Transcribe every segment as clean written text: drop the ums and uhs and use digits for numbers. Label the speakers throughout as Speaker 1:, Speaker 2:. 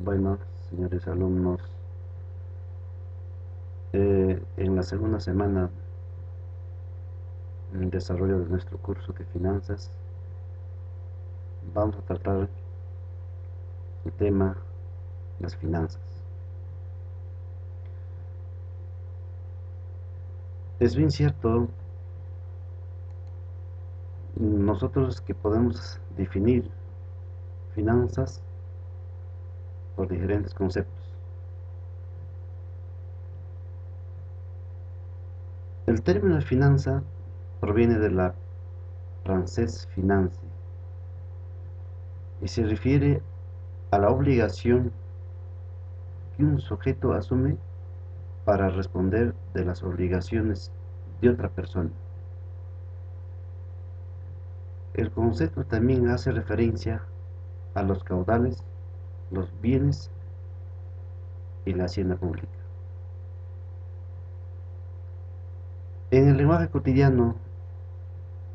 Speaker 1: Bueno, señores alumnos, en la segunda semana en desarrollo de nuestro curso de finanzas, vamos a tratar el tema las finanzas. Es bien cierto, nosotros que podemos definir finanzas por diferentes conceptos. El término finanza proviene de la francés finance y se refiere a la obligación que un sujeto asume para responder de las obligaciones de otra persona. El concepto también hace referencia a los caudales, los bienes y la hacienda pública. En el lenguaje cotidiano,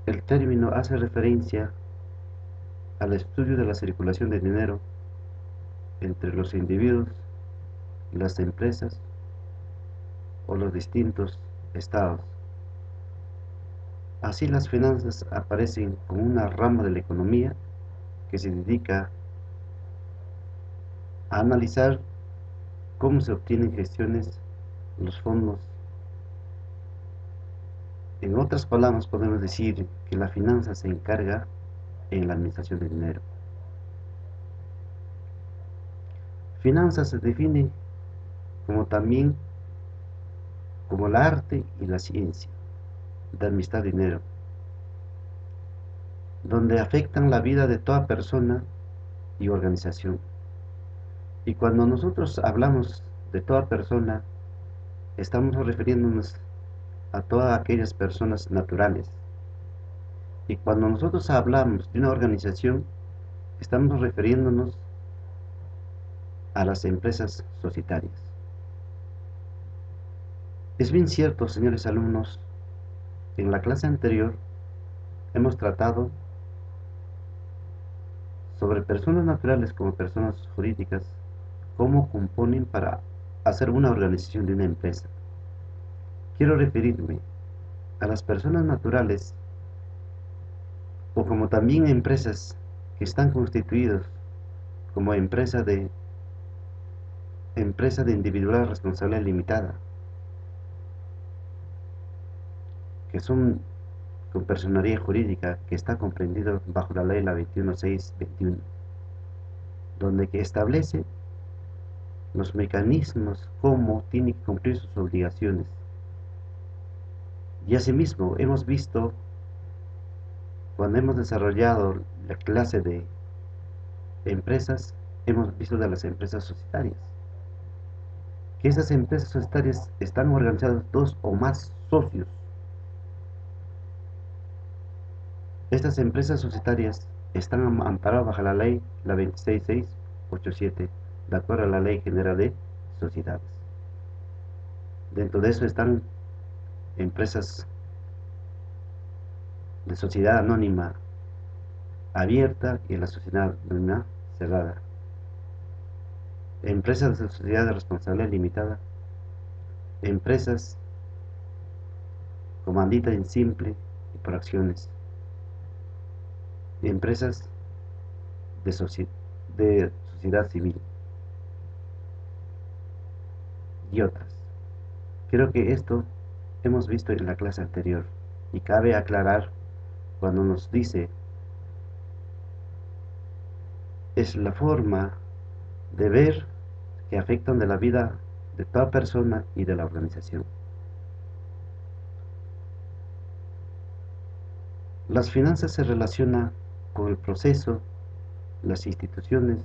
Speaker 1: el término hace referencia al estudio de la circulación de dinero entre los individuos, las empresas o los distintos estados. Así, las finanzas aparecen como una rama de la economía que se dedica a analizar cómo se obtienen gestiones los fondos. En otras palabras, podemos decir que la finanza se encarga en la administración del dinero. Finanzas se define como también como el arte y la ciencia de administrar dinero, donde afectan la vida de toda persona y organización. Y cuando nosotros hablamos de toda persona, estamos refiriéndonos a todas aquellas personas naturales. Y cuando nosotros hablamos de una organización, estamos refiriéndonos a las empresas societarias. Es bien cierto, señores alumnos, en la clase anterior hemos tratado sobre personas naturales como personas jurídicas, cómo componen para hacer una organización de una empresa. Quiero referirme a las personas naturales o como también empresas que están constituidas como empresa de individual responsabilidad limitada, que son con personería jurídica que está comprendido bajo la ley la 21621, donde que establece los mecanismos cómo tiene que cumplir sus obligaciones. Y asimismo hemos visto, cuando hemos desarrollado la clase de empresas, hemos visto de las empresas societarias, que esas empresas societarias están organizadas dos o más socios. Estas empresas societarias están amparadas bajo la ley la 26687, de acuerdo a la Ley General de Sociedades. Dentro de eso están empresas de sociedad anónima abierta y la sociedad anónima cerrada. Empresas de sociedad de responsabilidad limitada, empresas comandita en simple y por acciones, empresas de sociedad civil y otras. Creo que esto hemos visto en la clase anterior y cabe aclarar cuando nos dice es la forma de ver que afectan de la vida de toda persona y de la organización. Las finanzas se relacionan con el proceso, las instituciones,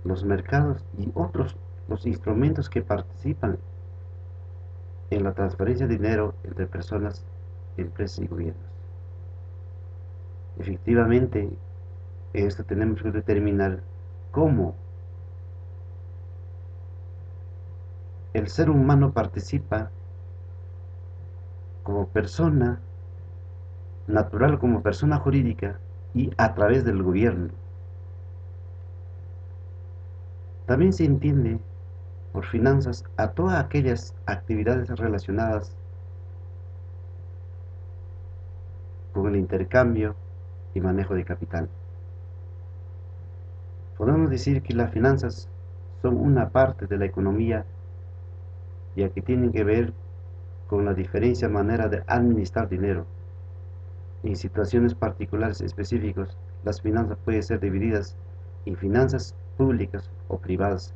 Speaker 1: los mercados y otros los instrumentos que participan en la transferencia de dinero entre personas, empresas y gobiernos. Efectivamente, en esto tenemos que determinar cómo el ser humano participa como persona natural, como persona jurídica y a través del gobierno. También se entiende por finanzas a todas aquellas actividades relacionadas con el intercambio y manejo de capital. Podemos decir que las finanzas son una parte de la economía, ya que tienen que ver con la diferente manera de administrar dinero. En situaciones particulares específicas, las finanzas pueden ser divididas en finanzas públicas o privadas,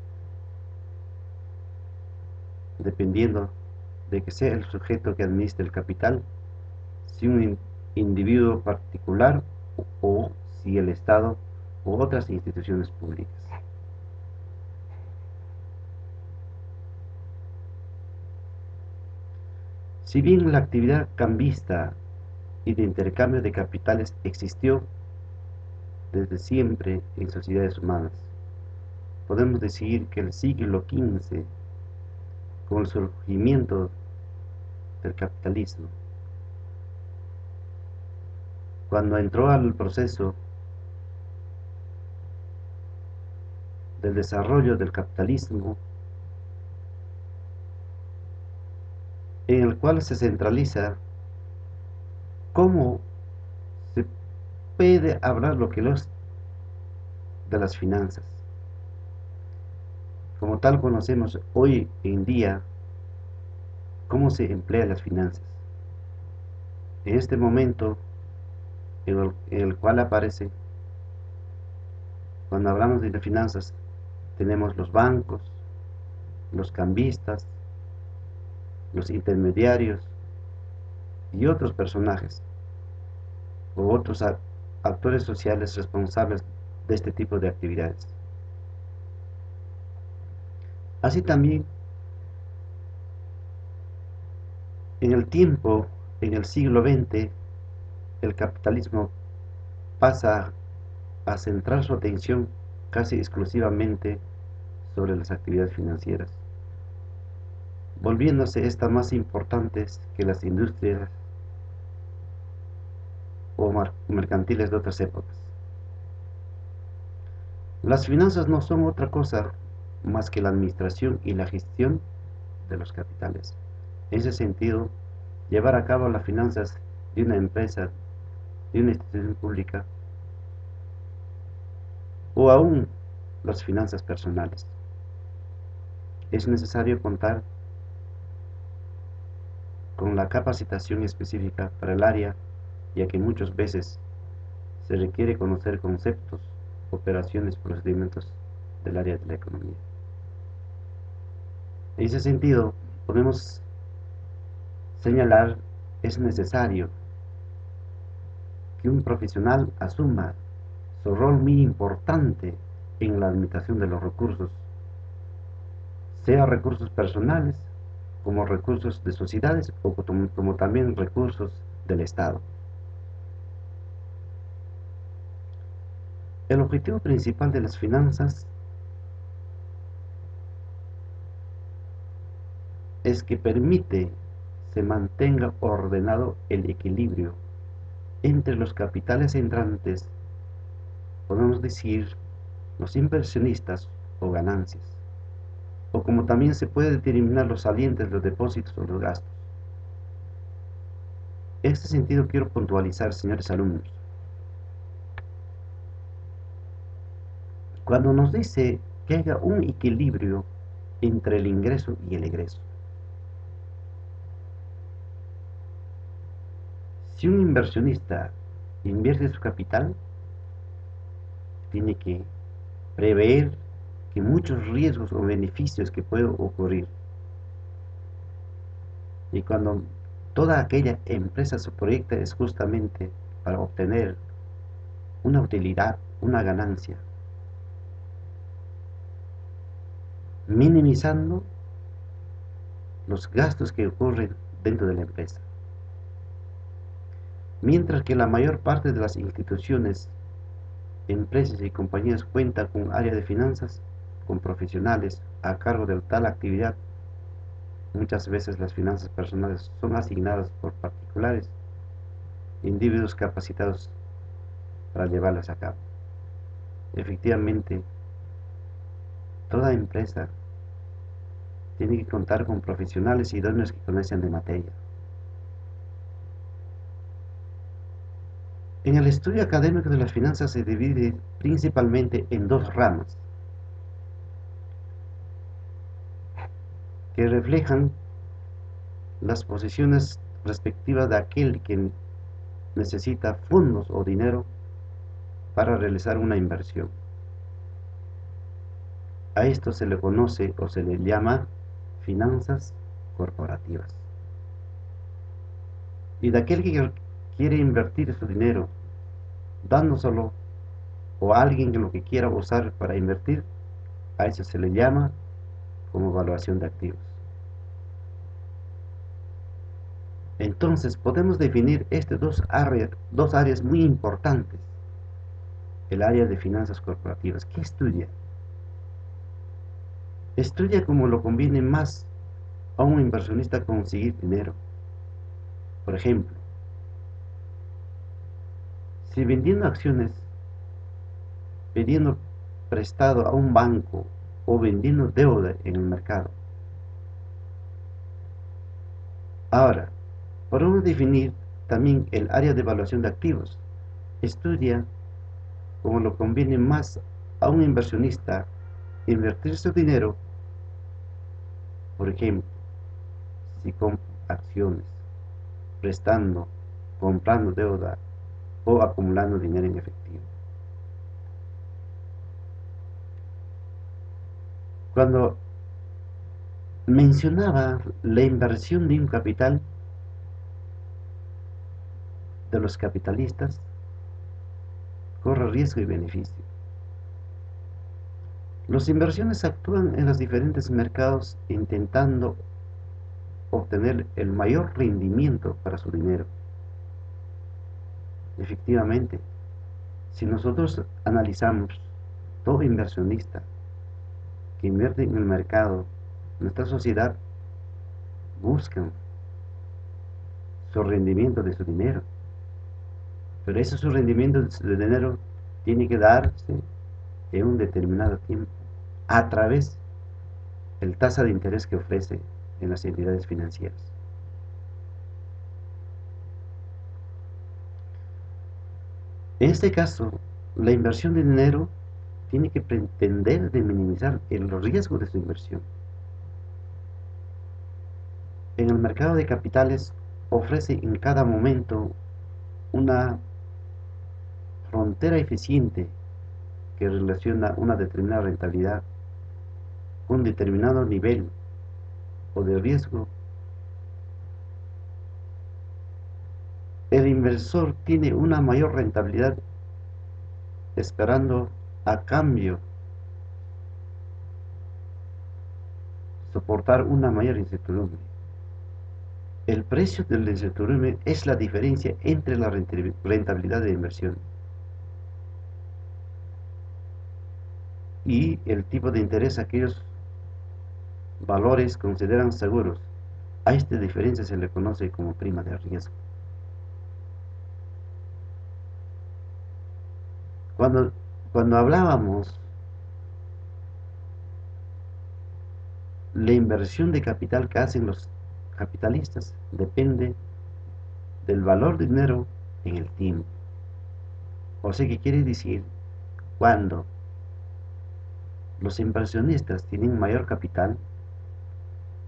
Speaker 1: dependiendo de que sea el sujeto que administre el capital, si un individuo particular o si el Estado u otras instituciones públicas. Si bien la actividad cambista y de intercambio de capitales existió desde siempre en sociedades humanas, podemos decir que el siglo XV, con el surgimiento del capitalismo, cuando entró al proceso del desarrollo del capitalismo, en el cual se centraliza cómo se puede hablar lo que es de las finanzas. Como tal conocemos hoy en día cómo se emplean las finanzas. En este momento en el cual aparece, cuando hablamos de finanzas, tenemos los bancos, los cambistas, los intermediarios y otros personajes u otros actores sociales responsables de este tipo de actividades. Así también, en el tiempo, en el siglo XX, el capitalismo pasa a centrar su atención casi exclusivamente sobre las actividades financieras, volviéndose estas más importantes que las industrias o mercantiles de otras épocas. Las finanzas no son otra cosa más que la administración y la gestión de los capitales. En ese sentido, llevar a cabo las finanzas de una empresa, de una institución pública o aún las finanzas personales. Es necesario contar con la capacitación específica para el área, ya que muchas veces se requiere conocer conceptos, operaciones, procedimientos del área de la economía. En ese sentido, podemos señalar, es necesario que un profesional asuma su rol muy importante en la administración de los recursos, sea recursos personales, como recursos de sociedades o como también recursos del Estado. El objetivo principal de las finanzas es que permite se mantenga ordenado el equilibrio entre los capitales entrantes, podemos decir los inversionistas o ganancias, o como también se puede determinar los salientes, los depósitos o los gastos. En este sentido quiero puntualizar, señores alumnos, cuando nos dice que haya un equilibrio entre el ingreso y el egreso. Si un inversionista invierte su capital, tiene que prever que muchos riesgos o beneficios que pueden ocurrir. Y cuando toda aquella empresa se proyecta es justamente para obtener una utilidad, una ganancia, minimizando los gastos que ocurren dentro de la empresa. Mientras que la mayor parte de las instituciones, empresas y compañías cuentan con área de finanzas, con profesionales a cargo de tal actividad, muchas veces las finanzas personales son asignadas por particulares, individuos capacitados para llevarlas a cabo. Efectivamente, toda empresa tiene que contar con profesionales idóneos que conocen de materia. En el estudio académico de las finanzas se divide principalmente en dos ramas que reflejan las posiciones respectivas de aquel que necesita fondos o dinero para realizar una inversión. A esto se le conoce o se le llama finanzas corporativas. Y de aquel que quiere invertir su dinero, dándoselo o a alguien que lo que quiera usar para invertir, a eso se le llama como evaluación de activos. Entonces podemos definir estas dos áreas muy importantes. El área de finanzas corporativas. ¿Qué estudia? Estudia cómo lo conviene más a un inversionista conseguir dinero. Por ejemplo, si vendiendo acciones, pidiendo prestado a un banco o vendiendo deuda en el mercado. Ahora, podemos definir también el área de evaluación de activos. Estudia cómo lo conviene más a un inversionista invertir su dinero, por ejemplo, si compra acciones, prestando, comprando deuda o acumulando dinero en efectivo. Cuando mencionaba la inversión de un capital de los capitalistas, corre riesgo y beneficio. Los inversiones actúan en los diferentes mercados intentando obtener el mayor rendimiento para su dinero. Efectivamente, si nosotros analizamos todo inversionista que invierte en el mercado, nuestra sociedad busca su rendimiento de su dinero, pero ese su rendimiento de dinero tiene que darse en un determinado tiempo a través del tasa de interés que ofrece en las entidades financieras. En este caso, la inversión de dinero tiene que pretender de minimizar el riesgo de su inversión. En el mercado de capitales ofrece en cada momento una frontera eficiente que relaciona una determinada rentabilidad con un determinado nivel o de riesgo. El inversor tiene una mayor rentabilidad esperando a cambio soportar una mayor incertidumbre. El precio de la incertidumbre es la diferencia entre la rentabilidad de inversión y el tipo de interés que aquellos valores consideran seguros. A esta diferencia se le conoce como prima de riesgo. Cuando, cuando hablábamos la inversión de capital que hacen los capitalistas depende del valor del dinero en el tiempo. O sea, ¿qué quiere decir? Cuando los inversionistas tienen mayor capital,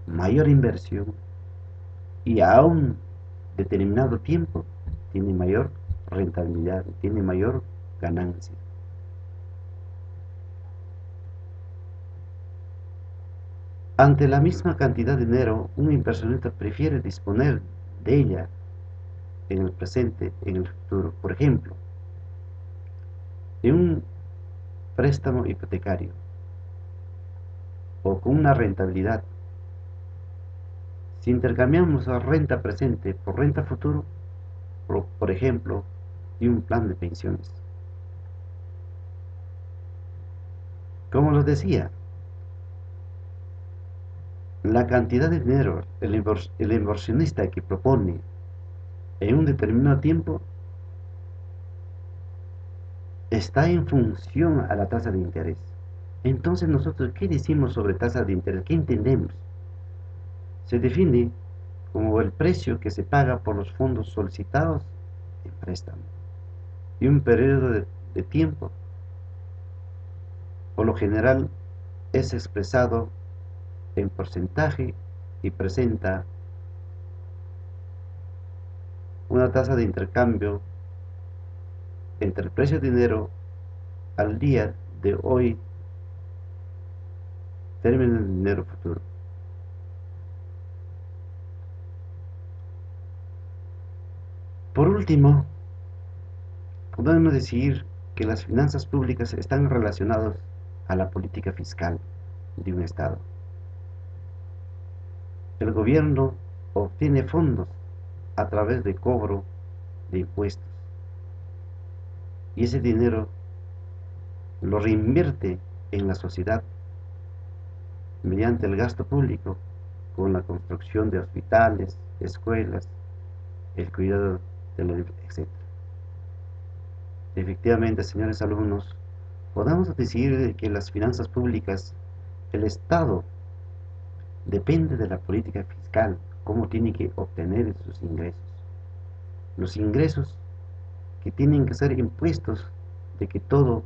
Speaker 1: mayor inversión y a un determinado tiempo tiene mayor rentabilidad, tiene mayor ganancia. Ante la misma cantidad de dinero, un inversionista prefiere disponer de ella en el presente, en el futuro. Por ejemplo, en un préstamo hipotecario o con una rentabilidad. Si intercambiamos la renta presente por renta futuro, por ejemplo, y un plan de pensiones. Como les decía, la cantidad de dinero el inversionista que propone en un determinado tiempo está en función a la tasa de interés. Entonces nosotros, ¿qué decimos sobre tasa de interés? ¿Qué entendemos? Se define como el precio que se paga por los fondos solicitados en préstamo y un periodo de tiempo. Por lo general es expresado en porcentaje y presenta una tasa de intercambio entre el precio de dinero al día de hoy, término de dinero futuro. Por último, podemos decir que las finanzas públicas están relacionadas a la política fiscal de un Estado. El gobierno obtiene fondos a través de cobro de impuestos y ese dinero lo reinvierte en la sociedad mediante el gasto público con la construcción de hospitales, escuelas, el cuidado de la etc. Efectivamente, señores alumnos, podemos decir que las finanzas públicas, el Estado depende de la política fiscal, cómo tiene que obtener sus ingresos. Los ingresos que tienen que ser impuestos de que todo,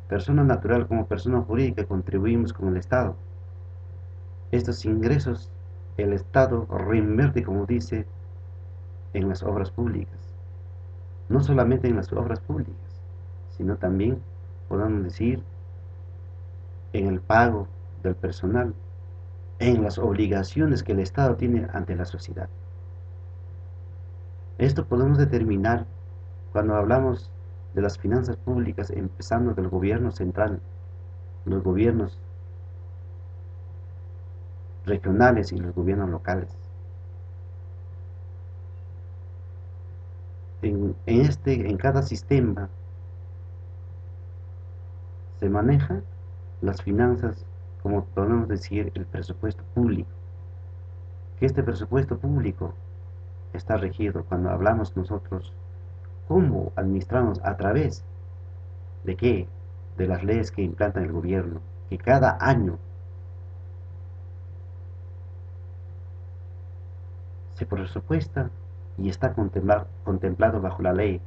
Speaker 1: persona natural como persona jurídica, contribuimos con el Estado. Estos ingresos el Estado reinvierte, como dice, en las obras públicas. No solamente en las obras públicas, sino también, podemos decir, en el pago del personal, en las obligaciones que el Estado tiene ante la sociedad. Esto podemos determinar cuando hablamos de las finanzas públicas, empezando del gobierno central, los gobiernos regionales y los gobiernos locales. En cada sistema se maneja las finanzas, como podemos decir, el presupuesto público. Que este presupuesto público está regido cuando hablamos nosotros cómo administramos a través de qué, de las leyes que implanta el gobierno, que cada año se presupuesta y está contemplado bajo la ley.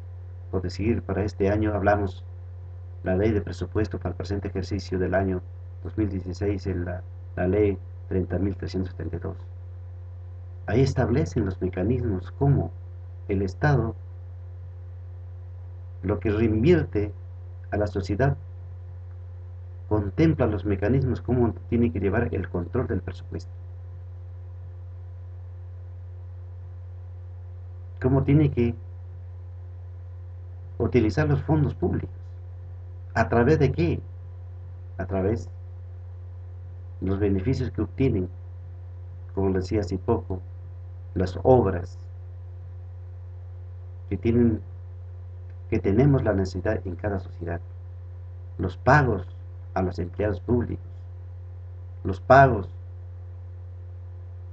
Speaker 1: Por decir, para este año hablamos la ley de presupuesto para el presente ejercicio del año 2016, en la ley 30.372. Ahí establecen los mecanismos como el Estado lo que reinvierte a la sociedad, contempla los mecanismos como tiene que llevar el control del presupuesto, cómo tiene que utilizar los fondos públicos, a través de qué, a través de los beneficios que obtienen, como decía hace poco, las obras que tienen, que tenemos la necesidad en cada sociedad, los pagos a los empleados públicos, los pagos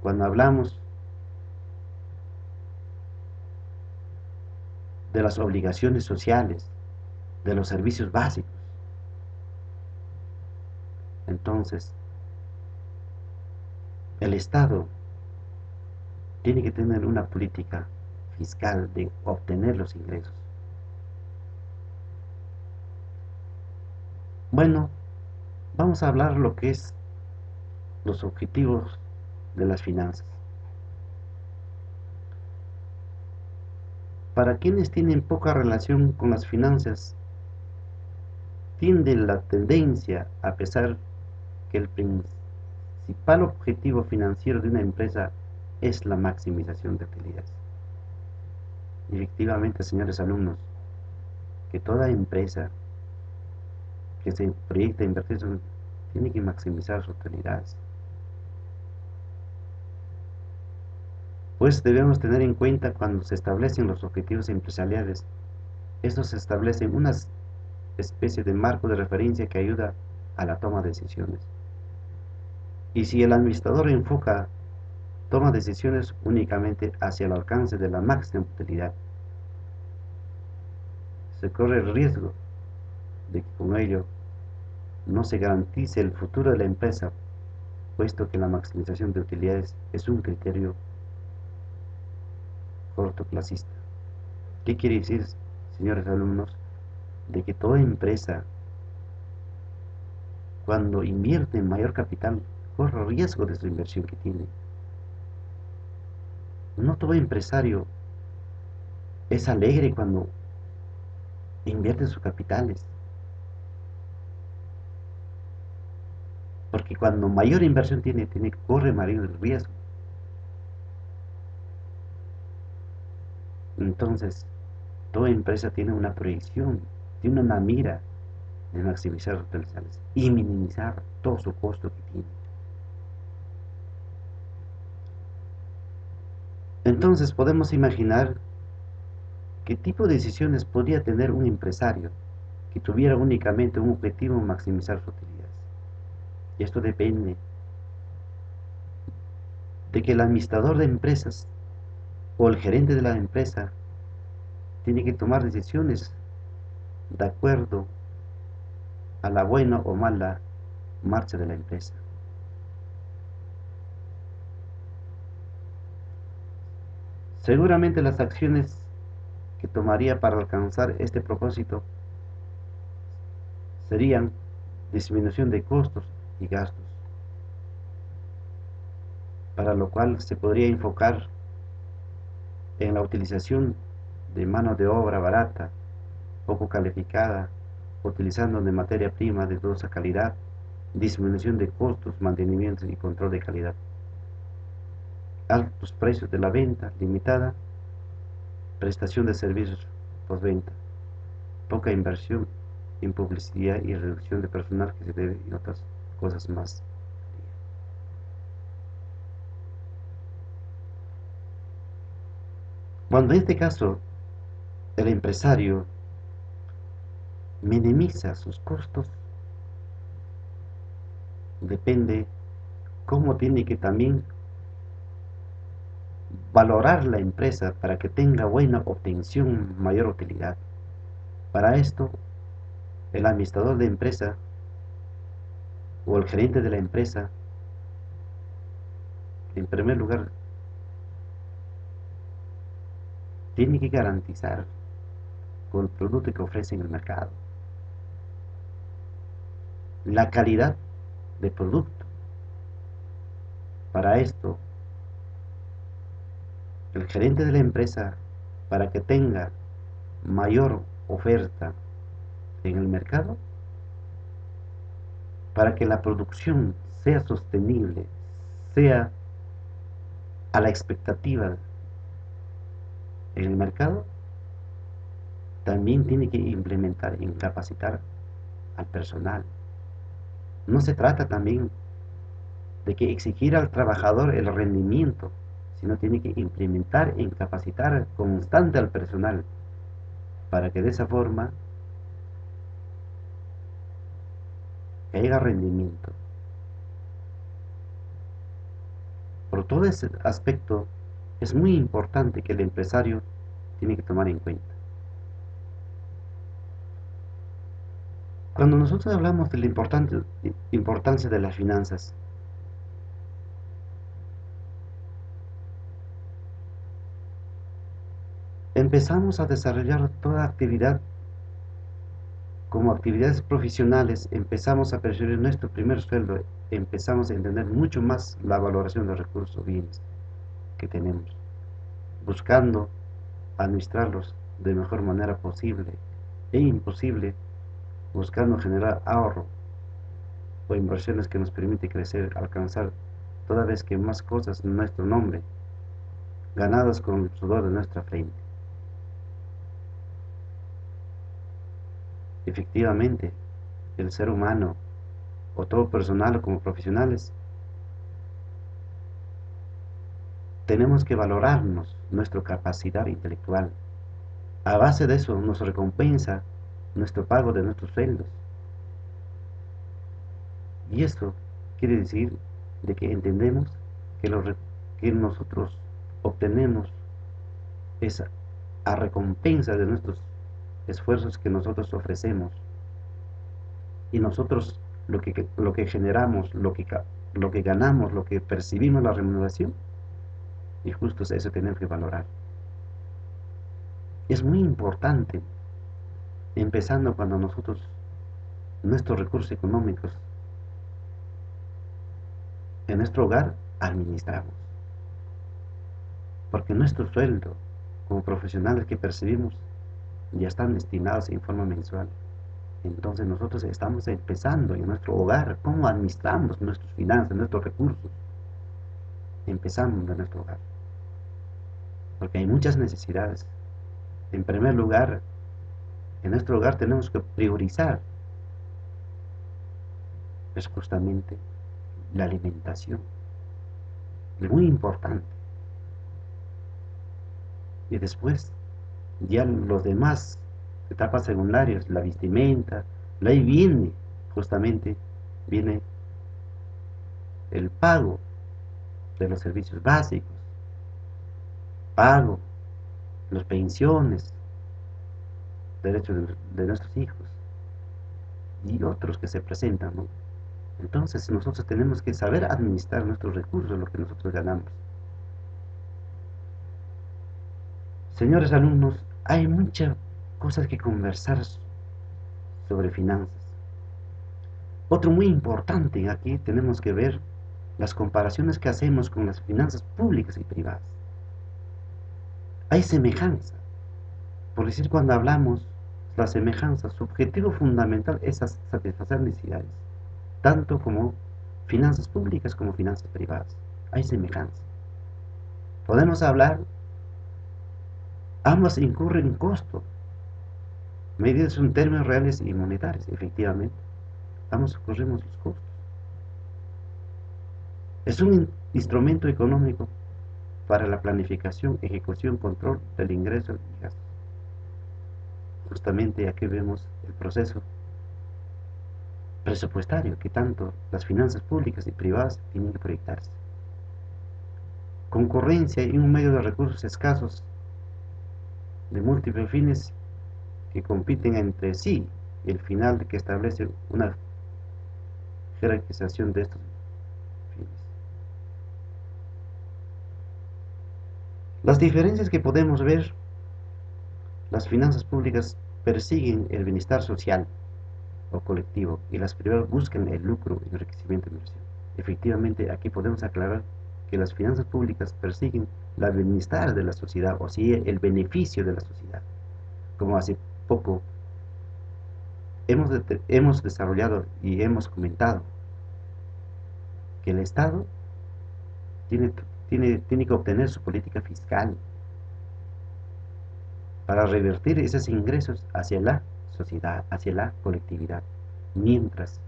Speaker 1: cuando hablamos de las obligaciones sociales, de los servicios básicos. Entonces, el Estado tiene que tener una política fiscal de obtener los ingresos. Bueno, vamos a hablar lo que es los objetivos de las finanzas. Para quienes tienen poca relación con las finanzas, tiende la tendencia a pensar que el principal objetivo financiero de una empresa es la maximización de utilidades. Efectivamente, señores alumnos, que toda empresa que se proyecta a invertir tiene que maximizar sus utilidades. Pues debemos tener en cuenta cuando se establecen los objetivos empresariales. Estos se establecen una especie de marco de referencia que ayuda a la toma de decisiones. Y si el administrador toma decisiones únicamente hacia el alcance de la máxima utilidad, se corre el riesgo de que con ello no se garantice el futuro de la empresa, puesto que la maximización de utilidades es un criterio cortoplacista. ¿Qué quiere decir, señores alumnos? De que toda empresa, cuando invierte en mayor capital, corre riesgo de su inversión que tiene. No todo empresario es alegre cuando invierte sus capitales, porque cuando mayor inversión corre mayor riesgo. Entonces, toda empresa tiene una proyección, tiene una mira de maximizar sus utilidades y minimizar todo su costo que tiene. Entonces podemos imaginar qué tipo de decisiones podría tener un empresario que tuviera únicamente un objetivo: maximizar sus utilidades. Y esto depende de que el administrador de empresas o el gerente de la empresa tiene que tomar decisiones de acuerdo a la buena o mala marcha de la empresa. Seguramente las acciones que tomaría para alcanzar este propósito serían disminución de costos y gastos, para lo cual se podría enfocar en la utilización de mano de obra barata, poco calificada, utilizando de materia prima de dudosa calidad, disminución de costos, mantenimiento y control de calidad, altos precios de la venta limitada, prestación de servicios postventa, poca inversión en publicidad y reducción de personal que se debe y otras cosas más. Cuando en este caso el empresario minimiza sus costos, depende cómo tiene que también valorar la empresa para que tenga buena obtención, mayor utilidad. Para esto, el administrador de empresa o el gerente de la empresa, en primer lugar, tiene que garantizar con el producto que ofrece en el mercado la calidad de producto. Para esto, el gerente de la empresa, para que tenga mayor oferta en el mercado, para que la producción sea sostenible, sea a la expectativa en el mercado, también tiene que implementar y capacitar al personal. No se trata también de que exigir al trabajador el rendimiento, sino tiene que implementar y capacitar constante al personal para que de esa forma haya rendimiento. Por todo ese aspecto es muy importante que el empresario tiene que tomar en cuenta. Cuando nosotros hablamos de la importancia de las finanzas, empezamos a desarrollar toda actividad como actividades profesionales, empezamos a percibir nuestro primer sueldo, empezamos a entender mucho más la valoración de los recursos o bienes que tenemos, buscando administrarlos de mejor manera posible e imposible, buscando generar ahorro o inversiones que nos permiten crecer, alcanzar toda vez que más cosas en nuestro nombre, ganadas con el sudor de nuestra frente. Efectivamente, el ser humano, o todo personal como profesionales, tenemos que valorarnos nuestra capacidad intelectual. A base de eso nos recompensa nuestro pago de nuestros sueldos. Y esto quiere decir de que entendemos que lo que nosotros obtenemos es a recompensa de nuestros esfuerzos que nosotros ofrecemos. Y nosotros lo que generamos, lo que ganamos, lo que percibimos, la remuneración, y justo eso tenemos que valorar. Es muy importante, empezando cuando nosotros, nuestros recursos económicos, en nuestro hogar, administramos. Porque nuestro sueldo, como profesionales que percibimos, ya están destinados en forma mensual. Entonces nosotros estamos empezando en nuestro hogar, cómo administramos nuestras finanzas, nuestros recursos. Empezamos en nuestro hogar. Porque hay muchas necesidades. En primer lugar, en nuestro hogar tenemos que priorizar, es justamente la alimentación. Es muy importante. Y después, ya los demás etapas secundarias, la vestimenta, ahí viene, justamente, viene el pago de los servicios básicos, pago, las pensiones, derechos de nuestros hijos y otros que se presentan, ¿no? Entonces nosotros tenemos que saber administrar nuestros recursos, lo que nosotros ganamos. Señores alumnos, hay muchas cosas que conversar sobre finanzas. Otro muy importante aquí tenemos que ver las comparaciones que hacemos con las finanzas públicas y privadas. Hay semejanza. Por decir, cuando hablamos la semejanza, su objetivo fundamental es satisfacer necesidades, tanto como finanzas públicas como finanzas privadas. Hay semejanza. Podemos hablar, ambas incurren en costo, medidas en términos reales y monetarios, efectivamente. Ambos corremos los costos. Es un instrumento económico para la planificación, ejecución, control del ingreso y gasto. Justamente aquí vemos el proceso presupuestario que tanto las finanzas públicas y privadas tienen que proyectarse. Concurrencia y un medio de recursos escasos de múltiples fines que compiten entre sí, y el final que establece una jerarquización de estos fines. Las diferencias que podemos ver: las finanzas públicas persiguen el bienestar social o colectivo y las privadas buscan el lucro y enriquecimiento de inversión. Efectivamente, aquí podemos aclarar que las finanzas públicas persiguen el bienestar de la sociedad, o sea, el beneficio de la sociedad. Como hace poco hemos desarrollado y hemos comentado que el Estado tiene que obtener su política fiscal para revertir esos ingresos hacia la sociedad, hacia la colectividad, mientras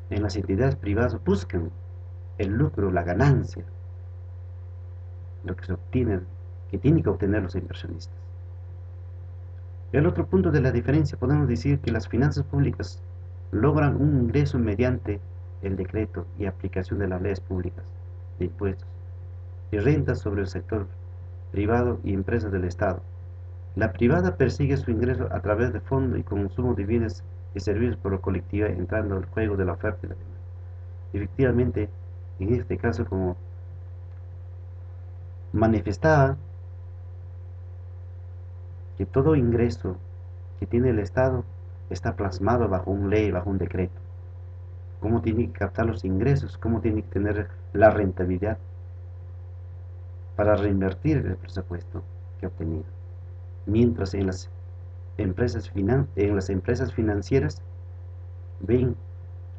Speaker 1: en las entidades privadas buscan el lucro, la ganancia, lo que se obtiene, que tienen que obtener los inversionistas. El otro punto de la diferencia, podemos decir que las finanzas públicas logran un ingreso mediante el decreto y aplicación de las leyes públicas de impuestos y rentas sobre el sector privado y empresas del Estado. La privada persigue su ingreso a través de fondos y consumo de bienes y servicios por la colectividad, entrando al juego de la oferta y la demanda. Efectivamente, en este caso, como manifestaba, que todo ingreso que tiene el Estado está plasmado bajo una ley, bajo un decreto. Cómo tiene que captar los ingresos, cómo tiene que tener la rentabilidad para reinvertir el presupuesto que ha obtenido. Mientras en las empresas financieras ven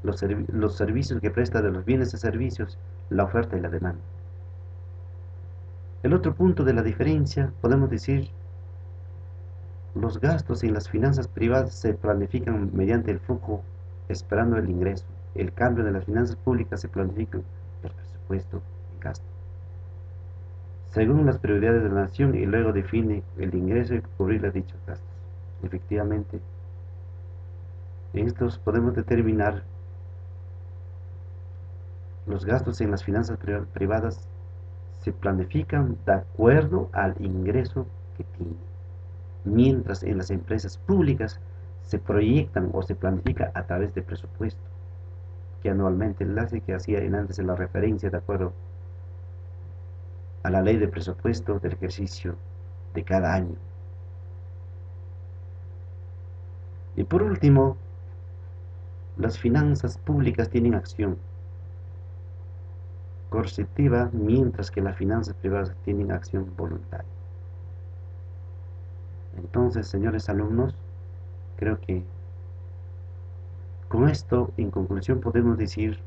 Speaker 1: los servicios que presta de los bienes y servicios, la oferta y la demanda. El otro punto de la diferencia, podemos decir, los gastos en las finanzas privadas se planifican mediante el flujo, esperando el ingreso. El cambio de las finanzas públicas se planifica el presupuesto y gasto, según las prioridades de la nación, y luego define el ingreso y cubrir los dichos gastos. Efectivamente, en estos podemos determinar los gastos en las finanzas privadas se planifican de acuerdo al ingreso que tiene, mientras en las empresas públicas se proyectan o se planifica a través de presupuesto, que anualmente, el enlace que hacía antes en la referencia de acuerdo a la ley de presupuesto del ejercicio de cada año. Y por último, las finanzas públicas tienen acción coercitiva, mientras que las finanzas privadas tienen acción voluntaria. Entonces, señores alumnos, creo que con esto, en conclusión, podemos decir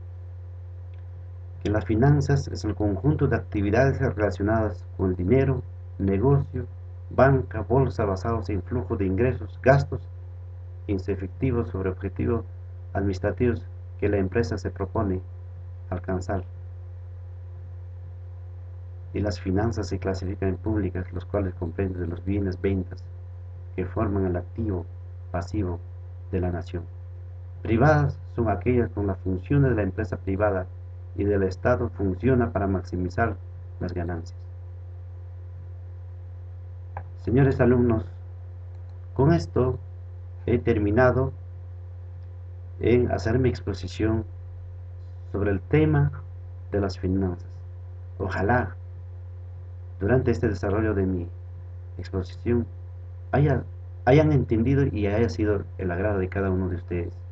Speaker 1: que las finanzas es el conjunto de actividades relacionadas con el dinero, negocio, banca, bolsa, basados en flujo de ingresos, gastos, efectivos sobre objetivos administrativos que la empresa se propone alcanzar. Y las finanzas se clasifican en públicas, los cuales comprenden de los bienes, ventas, que forman el activo pasivo de la nación. Privadas son aquellas con las funciones de la empresa privada y del Estado funciona para maximizar las ganancias. Señores alumnos, con esto he terminado en hacer mi exposición sobre el tema de las finanzas. Ojalá durante este desarrollo de mi exposición hayan entendido y haya sido el agrado de cada uno de ustedes.